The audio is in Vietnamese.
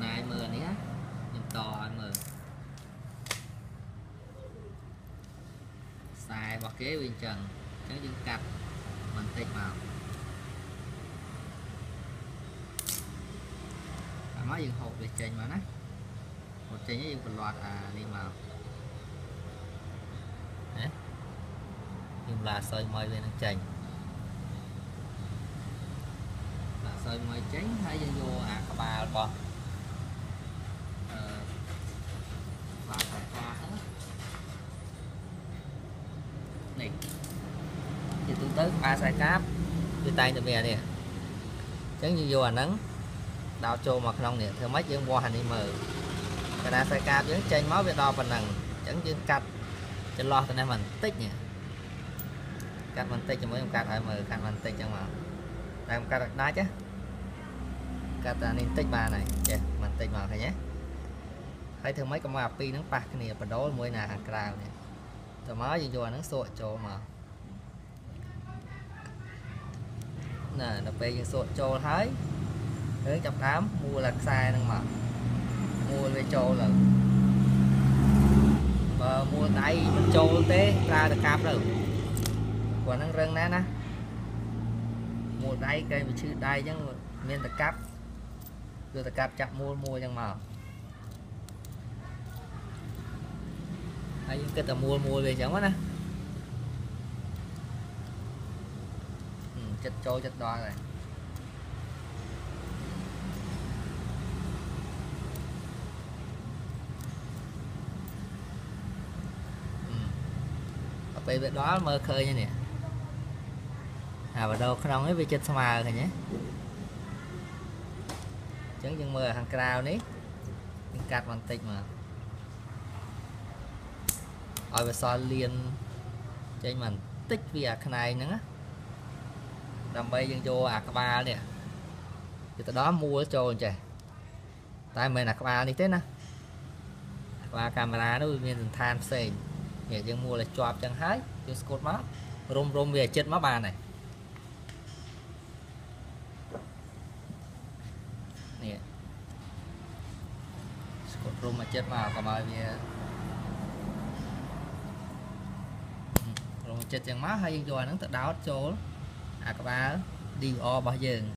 này mờ này á nhưng to mờ xài bọc kế bên trần chứ những cặp mình tích vào máy dừng hộp về trên mà nó một trên những phần loạt đi vào đấy nhưng là soi môi bên đang chành là soi môi tránh hay dân vô các bà con và phải qua hết này thì tôi tới ba sai cáp đưa tay từ mẹ nè chẳng như vô nắng đào trô mặt nông nè theo mấy dân qua hành đi mờ cái này sai cáp vẫn trên máu về đo phần năng chẳng dương cắt cho lo từ nay mình tích nhỉ cắt mình tích cho mấy ông cắt ở mờ cắt mình tích chẳng mà đây một cắt được đá chứ cắt nên tích ba này chứ mình tích vào thôi nhé thấy thường mấy con mà pi nó bạc cái này và đó mỗi nào hàng cào này tao mới vô nó sội cho mà nè nó bị sội cho thấy đến chọc đám mua là sai năng mà mua về trâu là mà mua tay mình trâu té ra được cam rồi còn năng rừng nè nè mua đây cây bị chữ đây chứ nên là cáp đưa ta cáp chặt mua chẳng mà cái tờ mua về chẳng quá nè chất trôi chất đo rồi về việc đó mơ khơi nha nè vào đâu không ấy về trên sama rồi nhé chẳng dừng mơ hàng cào đấy cắt bằng tích mà ở về so liền trên mình tích vì cái này nữa đầm bay dân vô các ba nè thì từ đó mua cho trời tại mình là các ba đi tết nè và camera nó nguyên than xền để dân mua là chọp chẳng hái cho scott máu rôm về chết máu bà này nè scott rôm mà chết vào còn bao về rồi chết chẳng má hay dân nó tự đáo chỗ các ba đi o bao giờ